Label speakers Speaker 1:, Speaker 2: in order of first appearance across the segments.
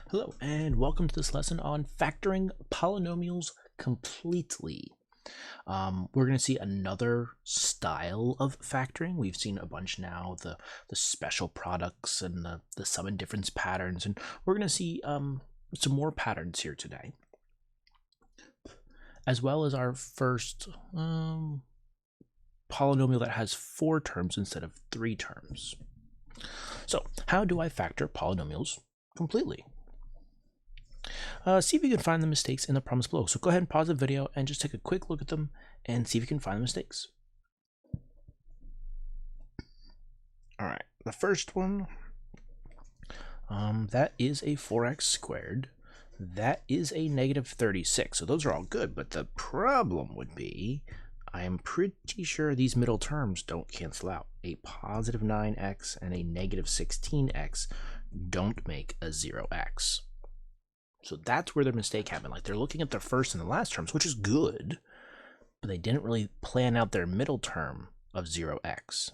Speaker 1: Hello, and welcome to this lesson on factoring polynomials completely. We're going to see another style of factoring. We've seen a bunch now, the special products and the sum and difference patterns, and we're going to see some more patterns here today, as well as our first polynomial that has 4 terms instead of 3 terms. So, how do I factor polynomials completely? See if you can find the mistakes in the problems below. So go ahead and pause the video and just take a quick look at them and see if you can find the mistakes. All right, the first one, that is a 4x squared. That is a negative 36. So those are all good, but the problem would be, I am pretty sure these middle terms don't cancel out. A positive 9x and a negative 16x don't make a 0x. So that's where their mistake happened. Like, they're looking at the first and the last terms, which is good, but they didn't really plan out their middle term of 0x.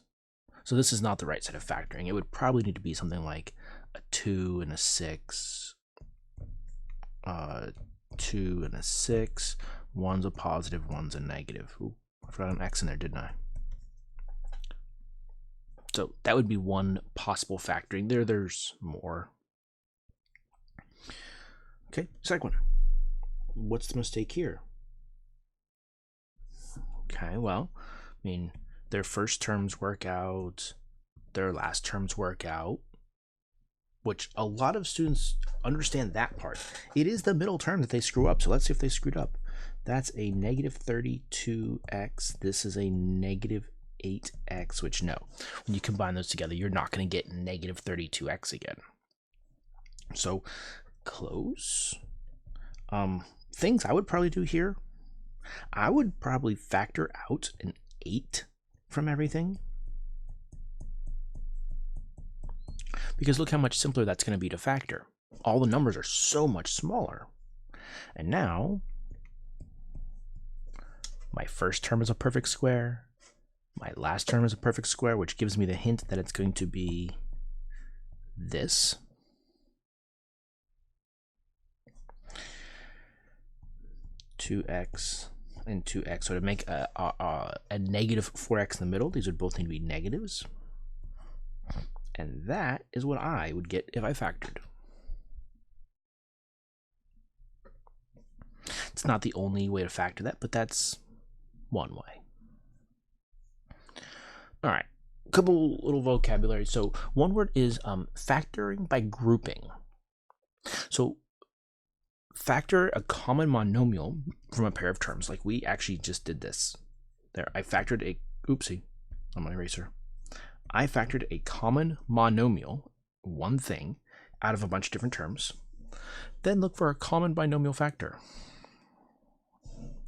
Speaker 1: So this is not the right set of factoring. It would probably need to be something like a 2 and a 6, 2 and a 6, one's a positive, one's a negative. Ooh, I forgot an x in there, didn't I? So that would be one possible factoring. There's more. Okay, second one. What's the mistake here? Okay, well, I mean, their first terms work out, their last terms work out, which a lot of students understand that part. It is the middle term that they screw up, so let's see if they screwed up. That's a negative 32x. This is a negative 8x, which no. When you combine those together, you're not going to get negative 32x again. So, close. Things I would probably do here, I would probably factor out an 8 from everything, because look how much simpler that's going to be to factor. All the numbers are so much smaller. And now my first term is a perfect square, my last term is a perfect square, which gives me the hint that it's going to be this. (2x) and 2x. So to make a negative 4x in the middle, these would both need to be negatives. And that is what I would get if I factored. It's not the only way to factor that, but that's one way. All right, a couple little vocabulary. So one word is factoring by grouping. So factor a common monomial from a pair of terms, like we actually just did this. There, I factored a, oopsie, on my eraser. I factored a common monomial, one thing, out of a bunch of different terms. Then look for a common binomial factor.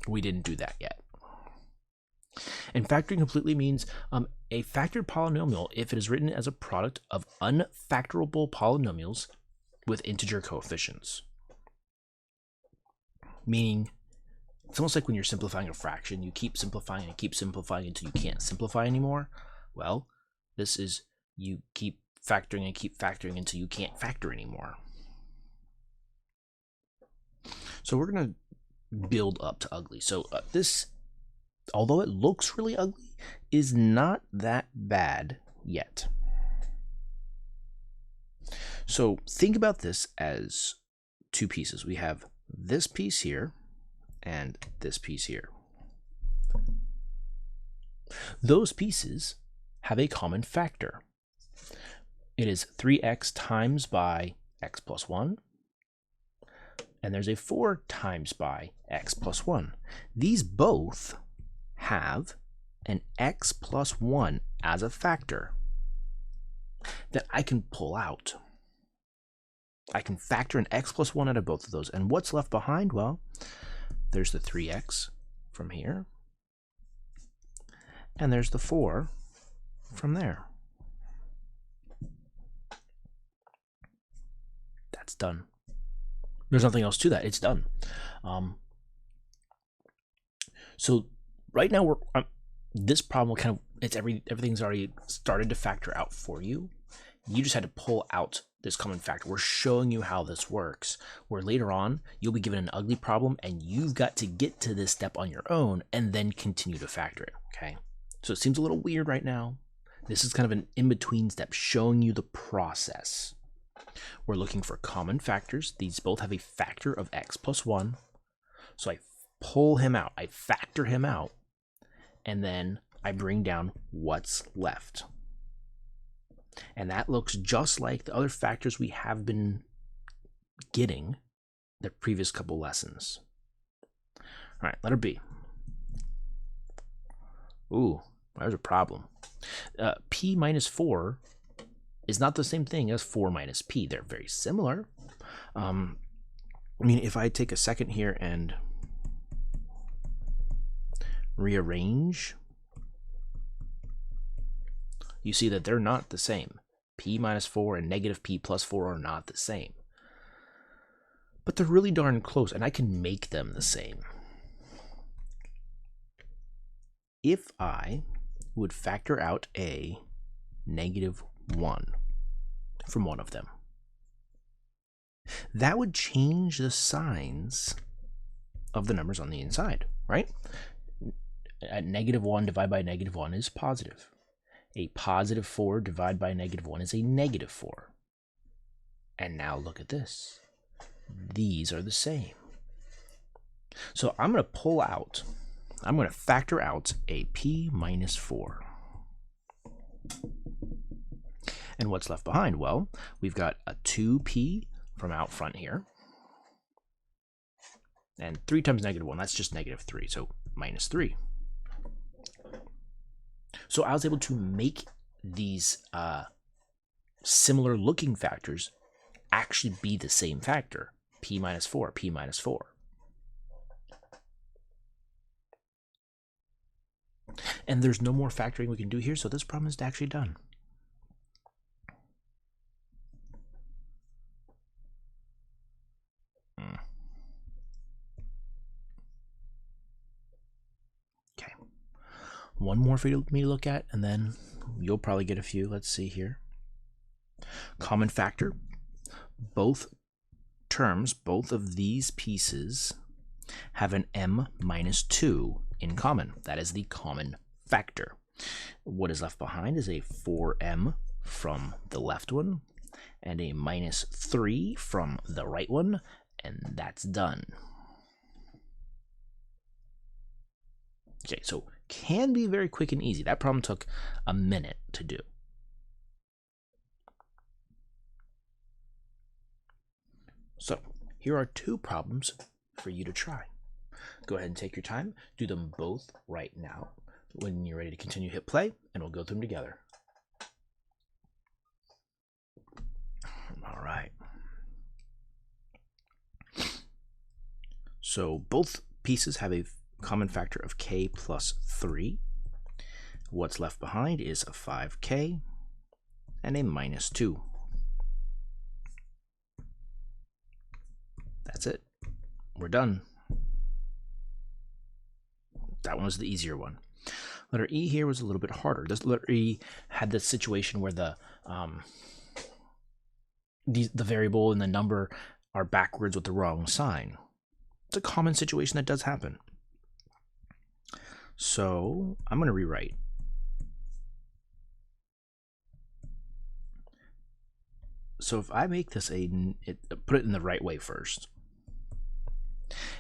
Speaker 1: We didn't do that yet. And factoring completely means a factored polynomial if it is written as a product of unfactorable polynomials with integer coefficients. Meaning, it's almost like when you're simplifying a fraction, you keep simplifying and keep simplifying until you can't simplify anymore. Well, this is you keep factoring and keep factoring until you can't factor anymore. So we're going to build up to ugly. So this, although it looks really ugly, is not that bad yet. So think about this as two pieces. We have this piece here and this piece here. Those pieces have a common factor. It is 3x times by x plus 1, and there's a 4 times by x plus 1. These both have an x plus 1 as a factor that I can pull out. I can factor an x plus 1 out of both of those. And what's left behind? Well, there's the 3x from here, and there's the 4 from there. That's done. There's nothing else to that. It's done. So right now we're this problem kind of everything's already started to factor out for you. You just had to pull out this common factor. We're showing you how this works, where later on you'll be given an ugly problem and you've got to get to this step on your own and then continue to factor it, okay? So it seems a little weird right now. This is kind of an in-between step showing you the process. We're looking for common factors. These both have a factor of x plus 1. So I pull him out, I factor him out, and then I bring down what's left. And that looks just like the other factors we have been getting the previous couple lessons. All right, letter B. Ooh, there's a problem. P minus 4 is not the same thing as 4 minus P. They're very similar. I mean, if I take a second here and rearrange, you see that they're not the same. P minus 4 and negative P plus 4 are not the same. But they're really darn close, and I can make them the same. If I would factor out a negative 1 from one of them, that would change the signs of the numbers on the inside, right? A negative 1 divided by negative 1 is positive. A positive 4 divided by negative 1 is a negative 4. And now look at this. These are the same. So I'm going to factor out a P minus 4. And what's left behind? Well, we've got a 2P from out front here. And 3 times negative 1, that's just negative 3, so minus 3. So I was able to make these similar looking factors actually be the same factor. P minus 4, P minus 4. And there's no more factoring we can do here, so this problem is actually done. Okay. One more for me to look at, and then you'll probably get a few. Let's see here. Common factor. Both terms, both of these pieces have an m minus 2 in common. That is the common factor. What is left behind is a 4m from the left one and a minus 3 from the right one, and that's done. Okay, so can be very quick and easy. That problem took a minute to do. So here are 2 problems for you to try. Go ahead and take your time. Do them both right now. When you're ready to continue, hit play, and we'll go through them together. All right. So both pieces have a common factor of k plus 3. What's left behind is a 5k and a minus 2. That's it. We're done. That one was the easier one. Letter E here was a little bit harder. This letter E had the situation where the variable and the number are backwards with the wrong sign. It's a common situation that does happen. So I'm going to rewrite. So if I make this put it in the right way first,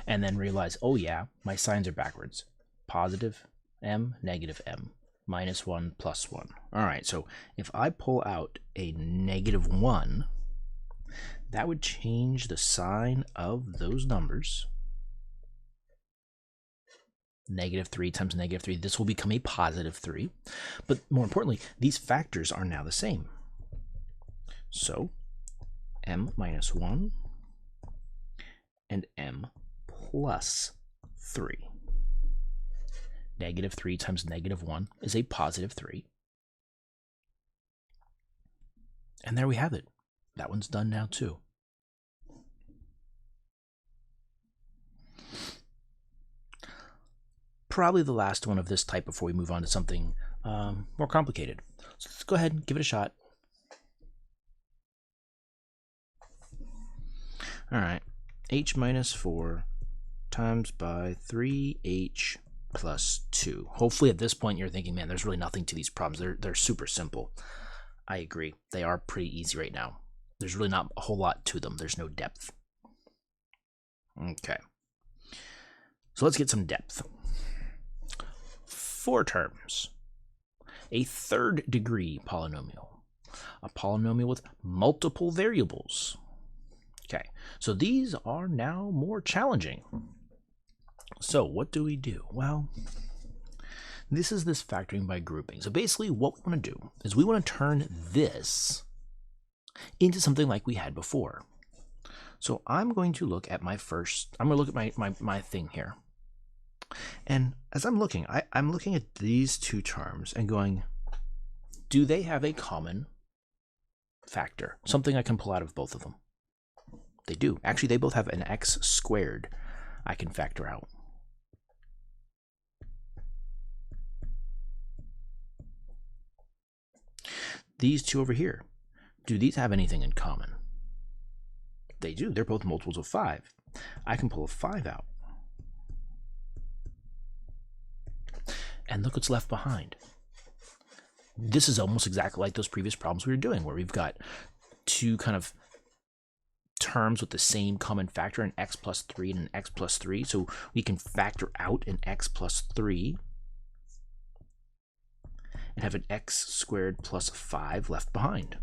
Speaker 1: and then realize, oh yeah, my signs are backwards. Positive m, negative m, minus 1, plus 1. All right, so if I pull out a negative 1, that would change the sign of those numbers. Negative 3 times negative 3, this will become a positive 3. But more importantly, these factors are now the same. So m minus 1 and m plus 3. Negative 3 times negative 1 is a positive 3. And there we have it. That one's done now too. Probably the last one of this type before we move on to something more complicated. So let's go ahead and give it a shot. All right, h minus 4 times by 3h plus 2. Hopefully at this point you're thinking, man, there's really nothing to these problems. They're super simple. I agree. They are pretty easy right now. There's really not a whole lot to them. There's no depth. Okay. So let's get some depth. 4 terms. A third degree polynomial. A polynomial with multiple variables. Okay, so these are now more challenging. So what do we do? Well, this is this factoring by grouping. So basically what we want to do is we want to turn this into something like we had before. So I'm going to look at my thing here. And as I'm looking, I'm looking at these two terms and going, do they have a common factor? Something I can pull out of both of them. They do. Actually, they both have an x squared I can factor out. These two over here, do these have anything in common? They do. They're both multiples of 5. I can pull a 5 out. And look what's left behind. This is almost exactly like those previous problems we were doing, where we've got two kind of terms with the same common factor, an x plus 3 and an x plus 3. So we can factor out an x plus 3 and have an x squared plus 5 left behind.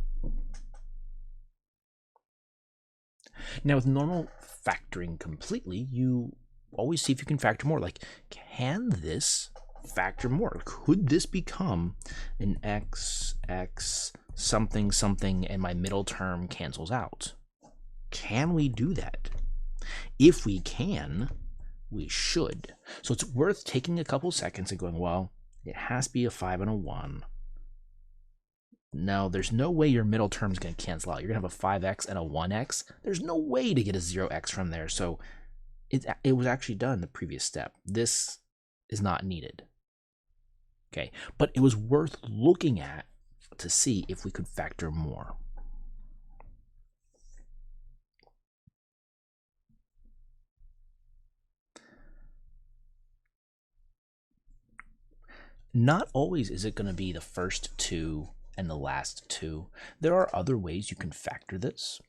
Speaker 1: Now with normal factoring completely, you always see if you can factor more. Like, can this factor more? Could this become an x something something and my middle term cancels out? Can we do that? If we can, we should. So it's worth taking a couple seconds and going, well, it has to be a 5 and a 1. No, there's no way your middle term is going to cancel out. You're going to have a 5x and a 1x. There's no way to get a 0x from there. So it was actually done in the previous step. This is not needed. Okay, but it was worth looking at to see if we could factor more. Not always is it going to be the first two and the last two. There are other ways you can factor this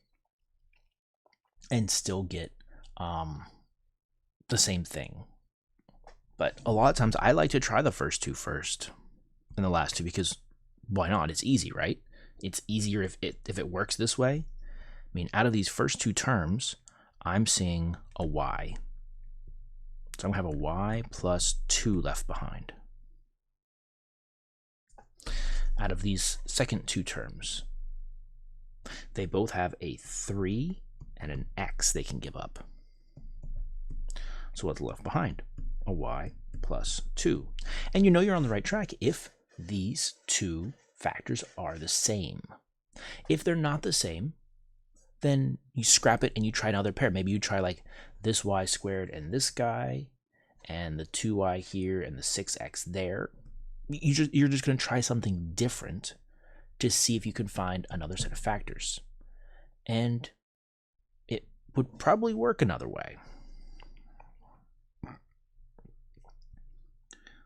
Speaker 1: and still get the same thing. But a lot of times I like to try the first two first and the last two, because why not? It's easy, right? It's easier if it works this way. I mean, out of these first two terms, I'm seeing a y. So I'm going to have a y plus 2 left behind. Out of these second two terms, they both have a 3 and an x they can give up. So what's left behind? A y plus 2. And you know you're on the right track if these two factors are the same. If they're not the same, then you scrap it and you try another pair. Maybe you try like this y squared and this guy, and the 2y here and the 6x there. You're just going to try something different to see if you can find another set of factors. And it would probably work another way.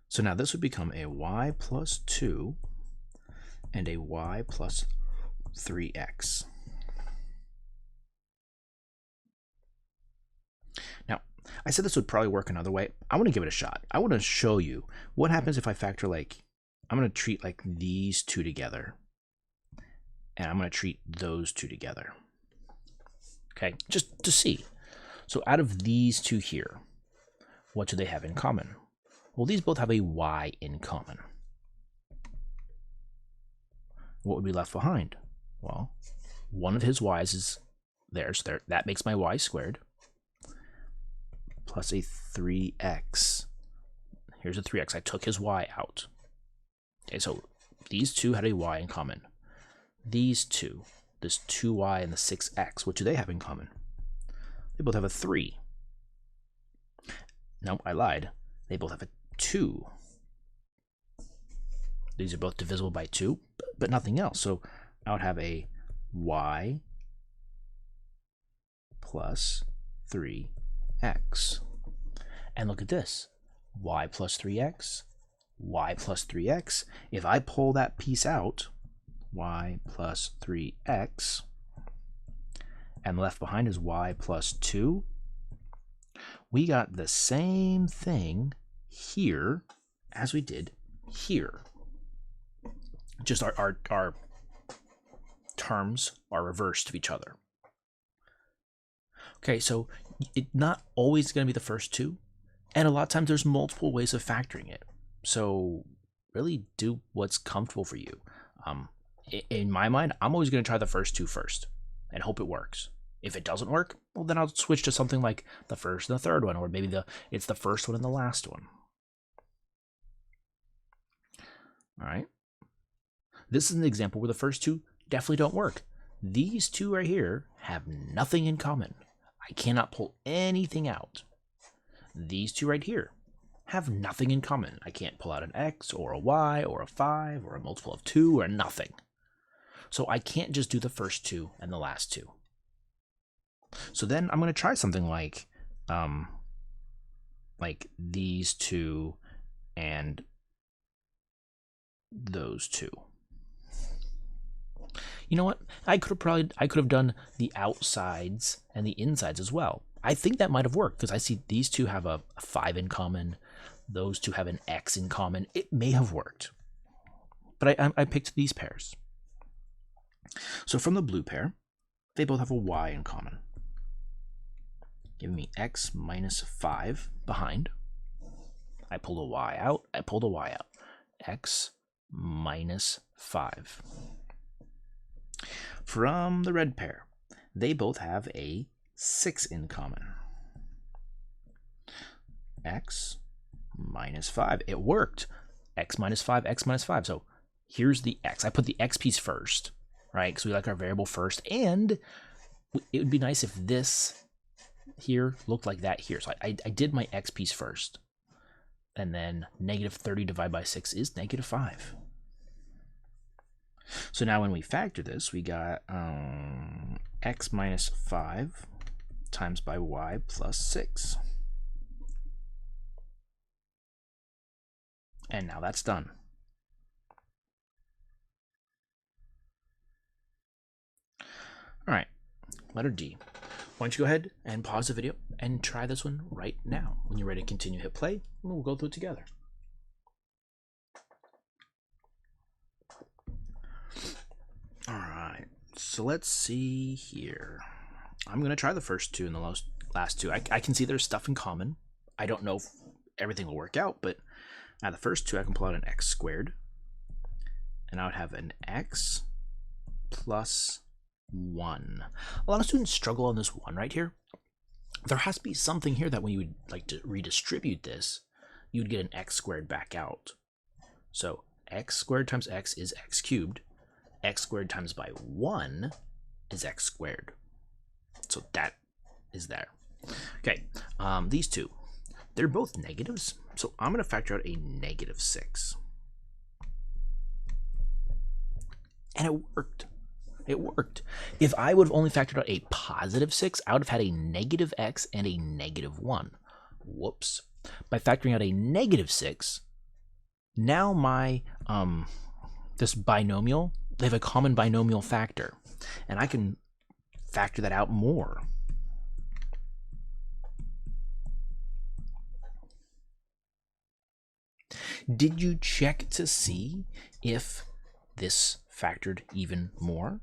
Speaker 1: So now this would become a y plus 2 and a y plus 3x. Now, I said this would probably work another way. I want to give it a shot. I want to show you what happens if I factor, like, I'm going to treat like these two together, and I'm going to treat those two together. Okay, just to see. So out of these two here, what do they have in common? Well, these both have a y in common. What would be left behind? Well, one of his y's is there, so there, that makes my y squared, plus a 3x. Here's a 3x. I took his y out. Okay, so these two had a y in common. These two, this 2y and the 6x, what do they have in common? They both have a 3. Nope, I lied. They both have a 2. These are both divisible by 2, but nothing else. So I would have a y plus 3x. And look at this, y plus 3x, y plus 3x. If I pull that piece out, y plus 3x, and left behind is y plus 2, we got the same thing here as we did here. Just our terms are reversed of each other. Okay, so it's not always going to be the first two, and a lot of times there's multiple ways of factoring it. So really do what's comfortable for you. In my mind, I'm always going to try the first two first and hope it works. If it doesn't work, well, then I'll switch to something like the first and the third one, or maybe it's the first one and the last one. All right. This is an example where the first two definitely don't work. These two right here have nothing in common. I cannot pull anything out. These two right here have nothing in common. I can't pull out an x or a y or a 5 or a multiple of 2 or nothing. So I can't just do the first two and the last two. So then I'm going to try something like these two and those two. You know what? I could have done the outsides and the insides as well. I think that might have worked because I see these two have a 5 in common. Those two have an x in common. It may have worked. But I picked these pairs. So from the blue pair, they both have a y in common, giving me x minus 5 behind. I pulled a y out. I pulled a y out. X minus 5. From the red pair, they both have a 6 in common. X minus 5. It worked. X minus 5, X minus 5. So here's the X. I put the X piece first, right? Because we like our variable first. And it would be nice if this here looked like that here. So I did my X piece first. And then negative 30 divided by 6 is negative 5. So now when we factor this, we got x minus 5 times by y plus 6. And now that's done. All right, letter D. Why don't you go ahead and pause the video and try this one right now. When you're ready to continue, hit play, and we'll go through it together. All right, so let's see here. I'm going to try the first two and the last two. I can see there's stuff in common. I don't know if everything will work out, but out of the first two, I can pull out an x squared. And I would have an x plus 1. A lot of students struggle on this 1 right here. There has to be something here that when you would like to redistribute this, you would get an x squared back out. So x squared times x is x cubed. X squared times by 1 is x squared. So that is there. Okay, these two, they're both negatives. So I'm going to factor out a negative 6. And it worked. It worked. If I would have only factored out a positive 6, I would have had a negative x and a negative 1. Whoops. By factoring out a negative 6, now my this binomial, they have a common binomial factor, and I can factor that out more. Did you check to see if this factored even more?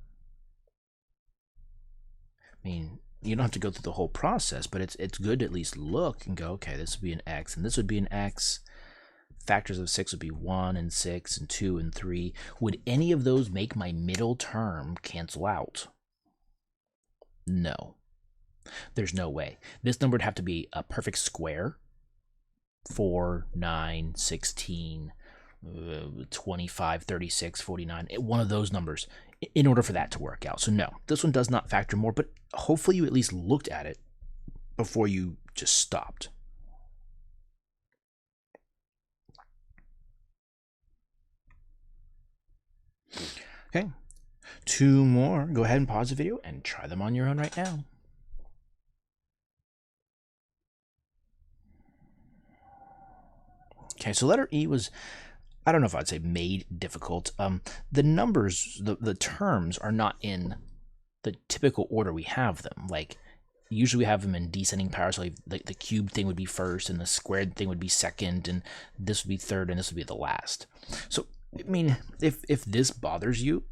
Speaker 1: I mean, you don't have to go through the whole process, but it's good to at least look and go, okay, this would be an x, and this would be an x. Factors of 6 would be 1 and 6 and 2 and 3. Would any of those make my middle term cancel out? No. There's no way. This number would have to be a perfect square. 4, 9, 16, 25, 36, 49. One of those numbers in order for that to work out. So no, this one does not factor more, but hopefully you at least looked at it before you just stopped. Okay, 2 more. Go ahead and pause the video and try them on your own right now. Okay, so letter E was, I don't know if I'd say made difficult. The numbers, the terms are not in the typical order we have them. Like, usually we have them in descending power, so like the cubed thing would be first, and the squared thing would be second, and this would be third, and this would be the last. So, I mean, if this bothers you,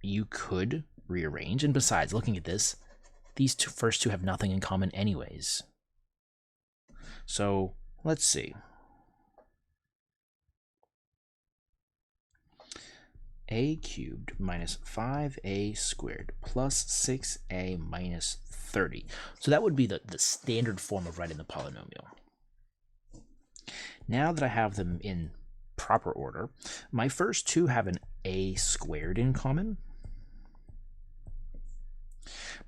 Speaker 1: you could rearrange. And besides, looking at this, these first two have nothing in common anyways. So, let's see. A cubed minus 5a squared plus 6a minus 30. So that would be the standard form of writing the polynomial. Now that I have them in proper order, my first two have an a squared in common.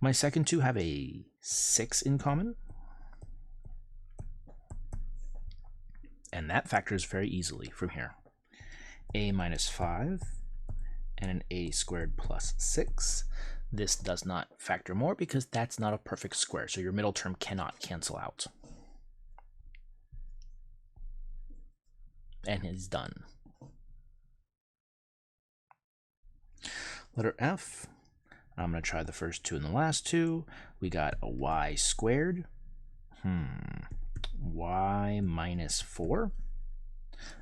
Speaker 1: My second two have a 6 in common. And that factors very easily from here. A minus 5 and an a squared plus 6. This does not factor more because that's not a perfect square, so your middle term cannot cancel out. And it's done. Letter F, I'm going to try the first two and the last two. We got a y squared. Y minus 4.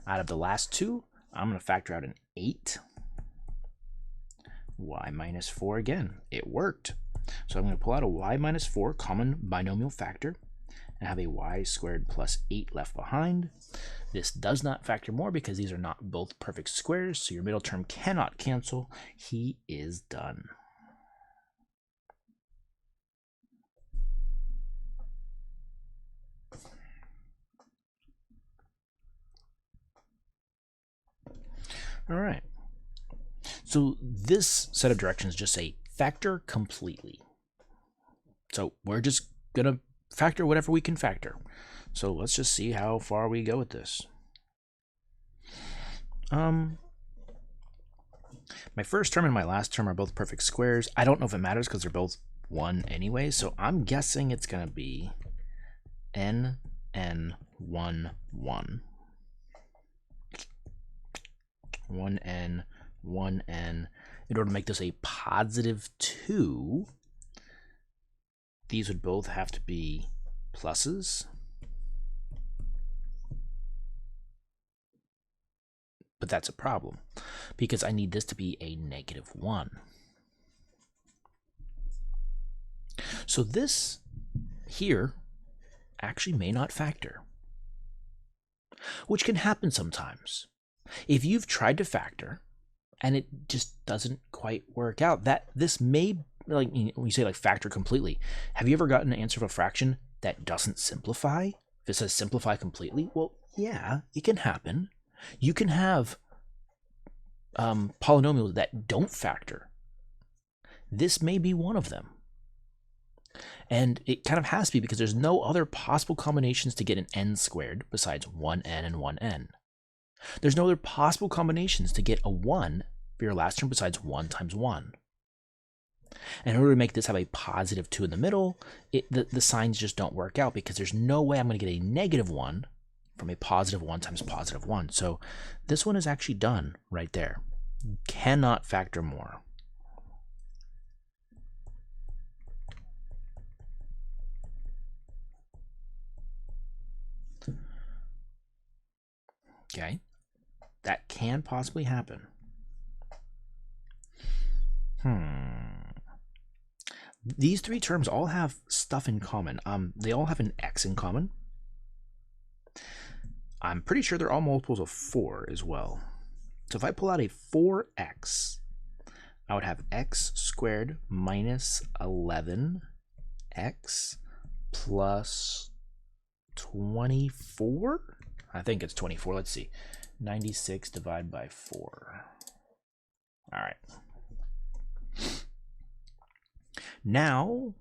Speaker 1: Out of the last two, I'm going to factor out an 8. Y minus 4 again. It worked. So I'm going to pull out a y minus 4 common binomial factor and have a y squared plus 8 left behind. This does not factor more because these are not both perfect squares, so your middle term cannot cancel. He is done. All right. So this set of directions just say factor completely. So we're just going to factor whatever we can factor. So let's just see how far we go with this. My first term and my last term are both perfect squares. I don't know if it matters because they're both 1 anyway, so I'm guessing it's going to be n, n, 1, 1. 1n, 1n. In order to make this a positive 2, these would both have to be pluses. But that's a problem because I need this to be a negative 1. So this here actually may not factor, which can happen sometimes. If you've tried to factor and it just doesn't quite work out, that this may, like when you say like factor completely, have you ever gotten an answer of a fraction that doesn't simplify? If it says simplify completely, well, yeah, it can happen. You can have polynomials that don't factor. This may be one of them. And it kind of has to be because there's no other possible combinations to get an n squared besides 1n and 1n. There's no other possible combinations to get a 1 for your last term besides 1 times 1. And in order to make this have a positive 2 in the middle, the signs just don't work out because there's no way I'm going to get a negative 1 from a positive 1 times positive 1. So this one is actually done right there. Cannot factor more. Okay, that can possibly happen. These three terms all have stuff in common. They all have an x in common. I'm pretty sure they're all multiples of 4 as well. So if I pull out a 4x, I would have x squared minus 11x plus 24? I think it's 24. Let's see. 96 divided by 4. All right. Now,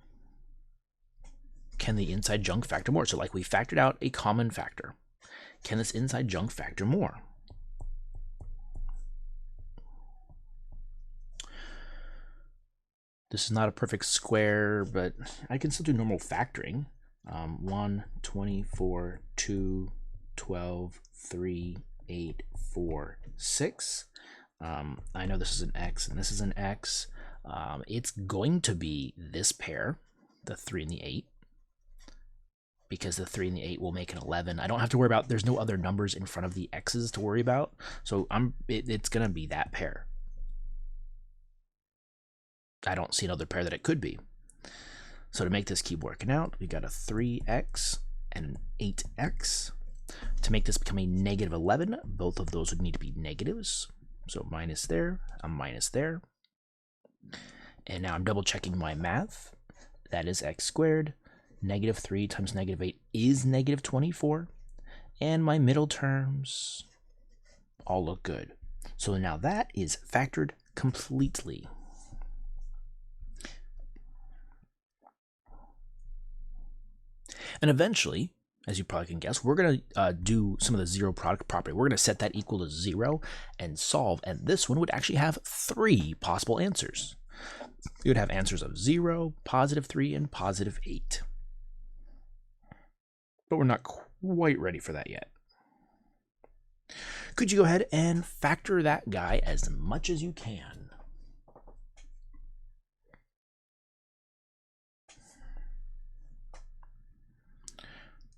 Speaker 1: can the inside junk factor more? So like we factored out a common factor. Can this inside junk factor more? This is not a perfect square, but I can still do normal factoring. 1, 24, 2, 12, 3, 8, 4, 6. I know this is an X and this is an X. It's going to be this pair, the 3 and the 8, because the 3 and the 8 will make an 11. I don't have to worry about, there's no other numbers in front of the X's to worry about. So it's going to be that pair. I don't see another pair that it could be. So to make this keep working out, we got a 3X and an 8X. To make this become a negative 11, both of those would need to be negatives. So minus there, a minus there. And now I'm double checking my math. That is x squared. Negative 3 times negative 8 is negative 24. And my middle terms all look good. So now that is factored completely. And eventually, as you probably can guess, we're going to do some of the zero product property. We're going to set that equal to 0 and solve. And this one would actually have 3 possible answers. You would have answers of 0, positive 3, and positive 8. But we're not quite ready for that yet. Could you go ahead and factor that guy as much as you can?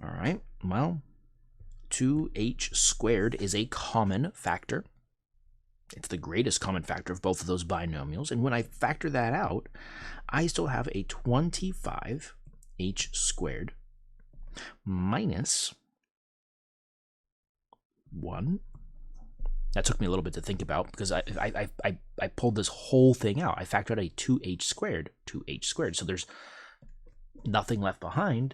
Speaker 1: All right, well, 2h squared is a common factor. It's the greatest common factor of both of those binomials. And when I factor that out, I still have a 25h squared minus 1. That took me a little bit to think about because I pulled this whole thing out. I factored out a 2h squared. So there's nothing left behind.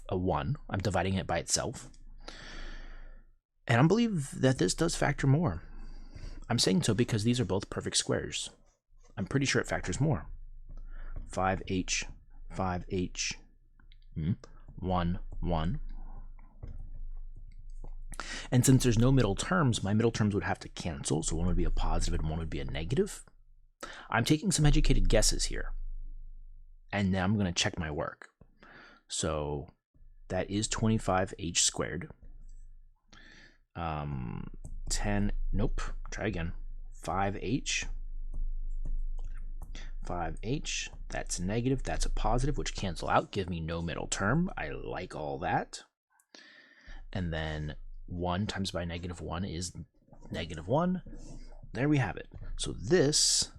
Speaker 1: A 1. I'm dividing it by itself. And I believe that this does factor more. I'm saying so because these are both perfect squares. I'm pretty sure it factors more. 5h, 5h, 1, 1. And since there's no middle terms, my middle terms would have to cancel. So one would be a positive and one would be a negative. I'm taking some educated guesses here. And now I'm going to check my work. So that is 25h squared. 10, nope, try again. 5h. 5h, that's negative, that's a positive, which cancel out, give me no middle term. I like all that. And then 1 times by negative 1 is negative 1. There we have it. So this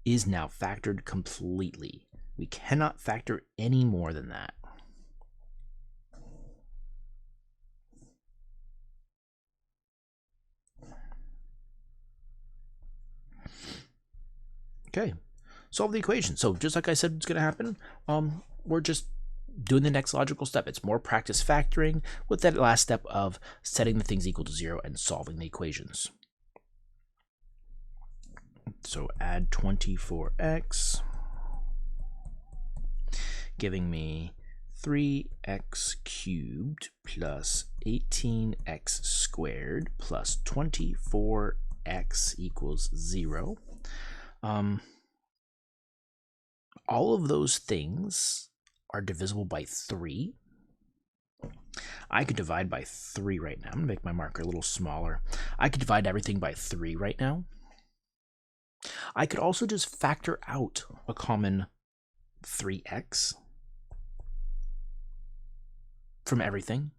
Speaker 1: is now factored completely. We cannot factor any more than that. Okay, solve the equation. So just like I said it's going to happen, we're just doing the next logical step. It's more practice factoring with that last step of setting the things equal to 0 and solving the equations. So add 24x, giving me 3x cubed plus 18x squared plus 24x equals 0. All of those things are divisible by 3. I could divide by 3 right now. I'm going to make my marker a little smaller. I could divide everything by 3 right now. I could also just factor out a common 3x from everything,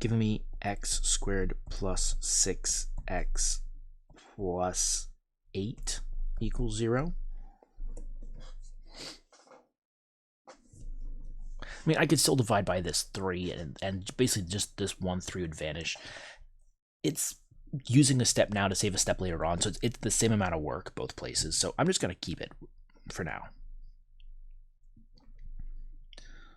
Speaker 1: giving me x squared plus 6x plus 8 equals 0. I mean, I could still divide by this 3, and basically just this 1 3 would vanish. It's using a step now to save a step later on, so it's the same amount of work both places. So I'm just going to keep it for now.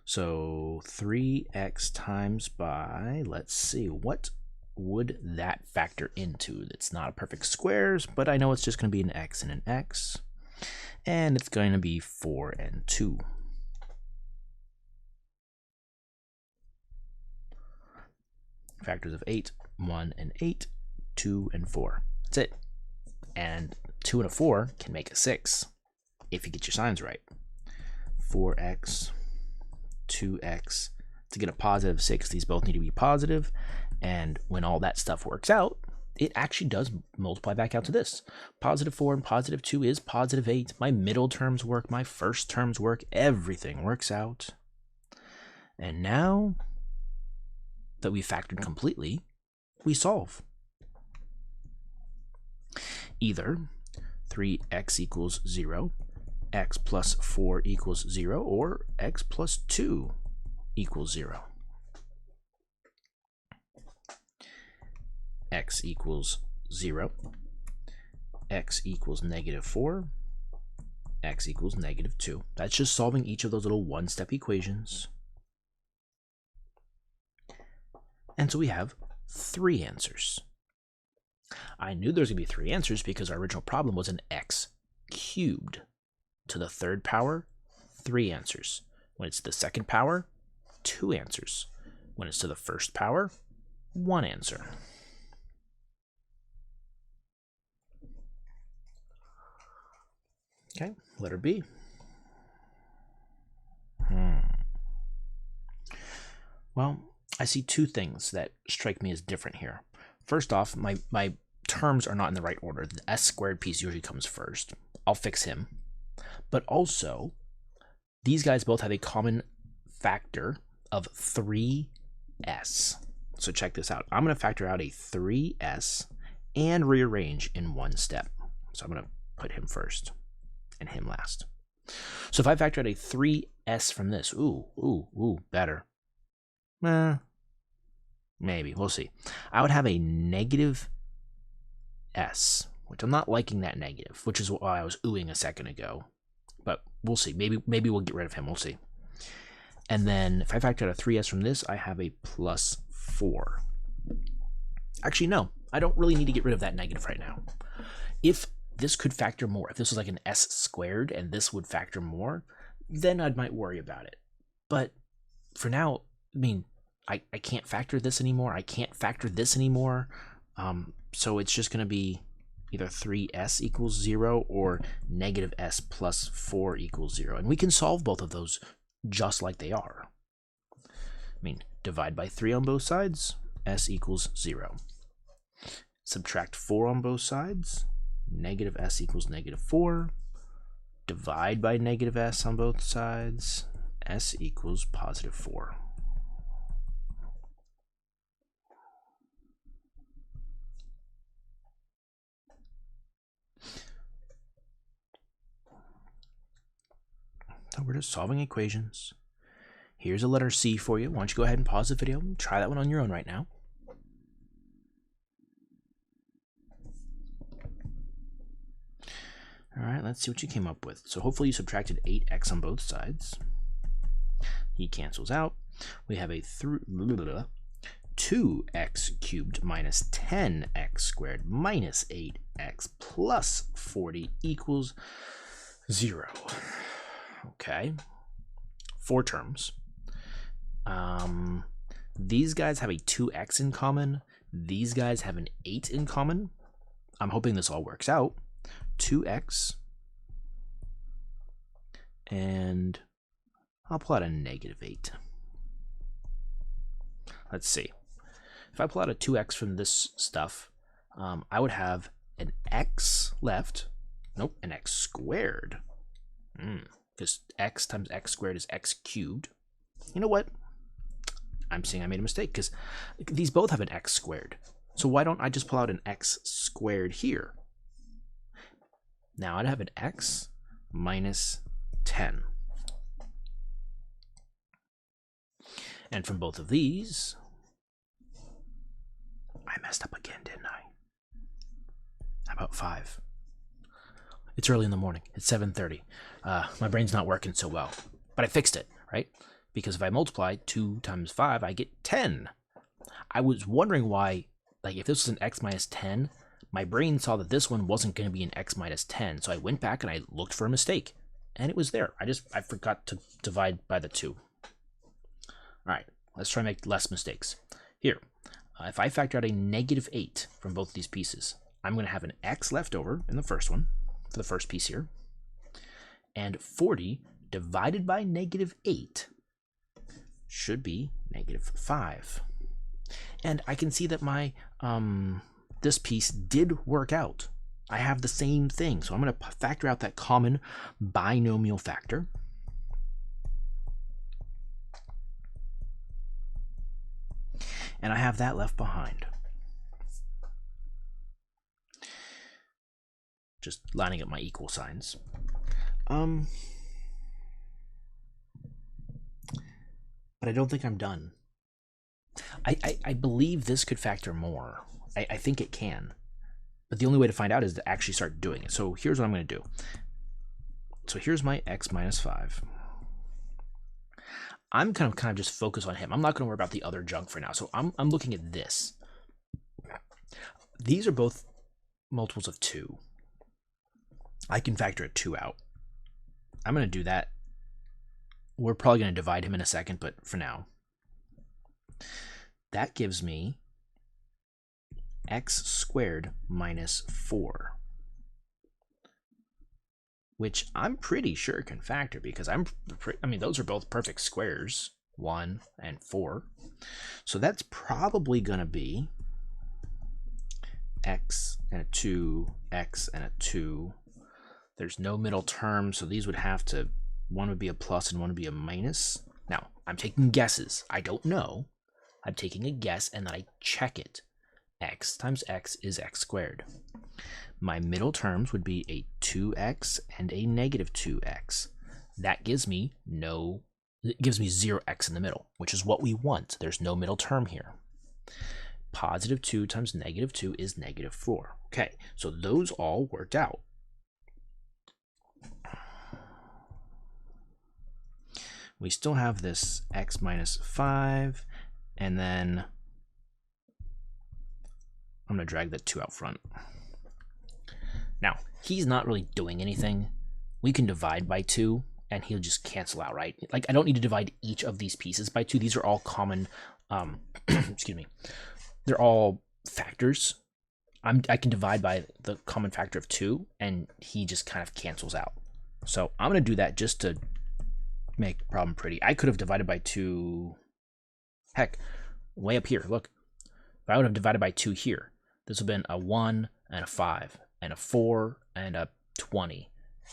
Speaker 1: So 3x times by, let's see, what would that factor into? It's not a perfect squares, but I know it's just going to be an x and an x. And it's going to be 4 and 2. Factors of 8, 1 and 8, 2 and 4. That's it. And 2 and a 4 can make a 6 if you get your signs right. 4x, 2x. to get a positive 6, these both need to be positive, and when all that stuff works out, it actually does multiply back out to this. Positive 4 and positive 2 is positive 8. My middle terms work, my first terms work, everything works out. And now that we've factored completely, we solve. Either 3x equals 0, x plus 4 equals 0, or x plus 2 equals 0. X equals 0, x equals negative 4, x equals negative 2. That's just solving each of those little one-step equations. And so we have 3 answers. I knew there was going to be 3 answers because our original problem was an x cubed. To the 3rd power, 3 answers. When it's the 2nd power, 2 answers. When it's to the 1st power, 1 answer. Okay, letter B. Well, I see 2 things that strike me as different here. First off, my terms are not in the right order. The s squared piece usually comes first. I'll fix him. But also, these guys both have a common factor of 3s. So check this out. I'm going to factor out a 3s and rearrange in one step. So I'm going to put him first and him last. So if I factor out a 3s from this, better. Maybe, we'll see. I would have a negative s, which I'm not liking that negative, which is why I was oohing a second ago. But we'll see. Maybe we'll get rid of him. We'll see. And then if I factor out a 3s from this, I have a plus 4. Actually, no. I don't really need to get rid of that negative right now. If this could factor more, if this was like an s squared and this would factor more, then I might worry about it. But for now, I mean, I can't factor this anymore. I can't factor this anymore. So it's just going to be either 3s equals 0 or negative s plus 4 equals 0. And we can solve both of those just like they are. I mean, divide by 3 on both sides, s equals 0. Subtract 4 on both sides, negative s equals negative 4. Divide by negative s on both sides, s equals positive 4. So we're just solving equations. Here's a letter C for you. Why don't you go ahead and pause the video and try that one on your own right now. All right, let's see what you came up with. So hopefully you subtracted 8x on both sides. He cancels out. We have a 2x cubed minus 10x squared minus 8x plus 40 equals 0. Okay, 4 terms. These guys have a 2x in common. These guys have an 8 in common. I'm hoping this all works out. 2x, and I'll pull out a negative 8. Let's see. If I pull out a 2x from this stuff, I would have an x left. Nope, an x squared. Because x times x squared is x cubed. You know what? I'm seeing I made a mistake because these both have an x squared. So why don't I just pull out an x squared here? Now I'd have an x minus 10. And from both of these, I messed up again, didn't I? How about 5? It's early in the morning. It's 7:30. My brain's not working so well. But I fixed it, right? Because if I multiply 2 times 5, I get 10. I was wondering why, like if this was an x minus 10, my brain saw that this one wasn't going to be an x minus 10. So I went back and I looked for a mistake. And it was there. I forgot to divide by the 2. All right, let's try and make less mistakes. Here, if I factor out a negative 8 from both these pieces, I'm going to have an x left over in the first one, for the first piece here. And 40 divided by negative 8 should be -5. And I can see that my this piece did work out. I have the same thing. So I'm going to factor out that common binomial factor. And I have that left behind. Just lining up my equal signs. But I don't think I'm done. I believe this could factor more. I think it can. But the only way to find out is to actually start doing it. So here's what I'm going to do. So here's my x minus 5. I'm kind of just focus on him. I'm not going to worry about the other junk for now. So I'm looking at this. These are both multiples of 2. I can factor a 2 out. I'm going to do that. We're probably going to divide him in a second, but for now. That gives me x squared minus 4. Which I'm pretty sure can factor because I mean, those are both perfect squares, 1 and 4. So that's probably going to be x and a 2, x and a 2. There's no middle term, so these would have to, one would be a plus and one would be a minus. Now, I'm taking guesses. I don't know. I'm taking a guess and then I check it. X times x is x squared. My middle terms would be a 2x and a negative 2x. That gives me it gives me 0x in the middle, which is what we want. There's no middle term here. Positive 2 times negative 2 is negative 4. Okay, so those all worked out. We still have this x minus 5, and then I'm going to drag that 2 out front. Now, he's not really doing anything. We can divide by 2, and he'll just cancel out, right? Like, I don't need to divide each of these pieces by 2. These are all common, excuse me. They're all factors. I can divide by the common factor of 2, and he just kind of cancels out. So I'm going to do that just to make the problem pretty. I could have divided by 2. Heck, way up here, look. If I would have divided by 2 here, this would have been a 1 and a 5 and a 4 and a 20.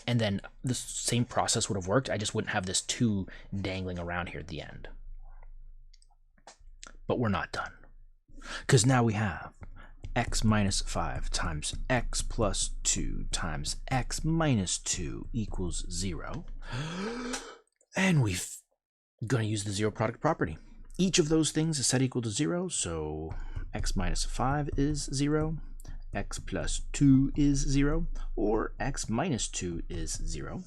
Speaker 1: And then the same process would have worked. I just wouldn't have this 2 dangling around here at the end. But we're not done. Because now we have x minus 5 times x plus 2 times x minus 2 equals 0. And we're going to use the zero product property. Each of those things is set equal to 0, so x minus 5 is 0, x plus 2 is 0, or x minus 2 is 0.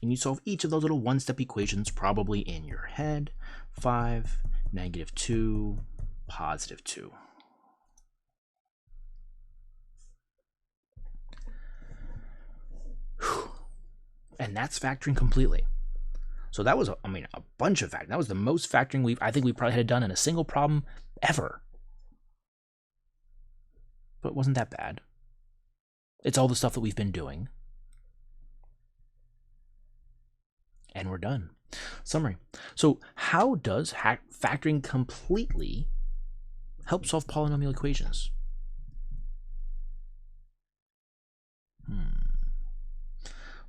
Speaker 1: And you solve each of those little one-step equations probably in your head. 5, negative 2, positive 2. Whew. And that's factoring completely. So that was, a bunch of factoring. That was the most factoring I think we probably had done in a single problem ever. But it wasn't that bad. It's all the stuff that we've been doing. And we're done. Summary. So how does factoring completely help solve polynomial equations?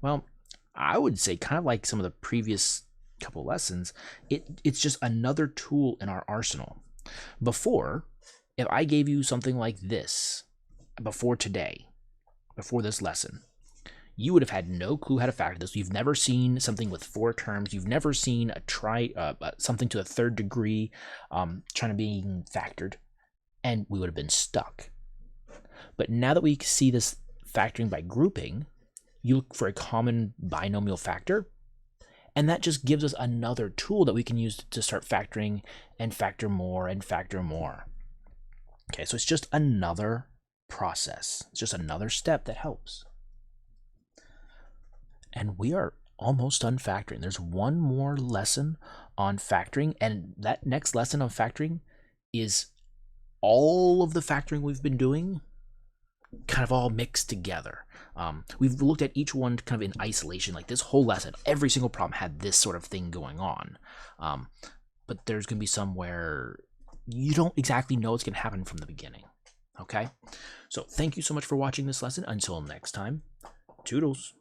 Speaker 1: Well, I would say kind of like some of the previous couple lessons, it's just another tool in our arsenal. Before, if I gave you something like this, before this lesson, you would have had no clue how to factor this. You've never seen something with 4 terms. You've never seen something to the 3rd degree trying to be factored, and we would have been stuck. But now that we see this factoring by grouping, you look for a common binomial factor, and that just gives us another tool that we can use to start factoring and factor more and factor more. Okay, so it's just another process. It's just another step that helps. And we are almost done factoring. There's one more lesson on factoring, and that next lesson on factoring is all of the factoring we've been doing kind of all mixed together. We've looked at each one kind of in isolation, like this whole lesson, every single problem had this sort of thing going on. but there's going to be some where you don't exactly know what's going to happen from the beginning. Okay? So thank you so much for watching this lesson. Until next time, toodles.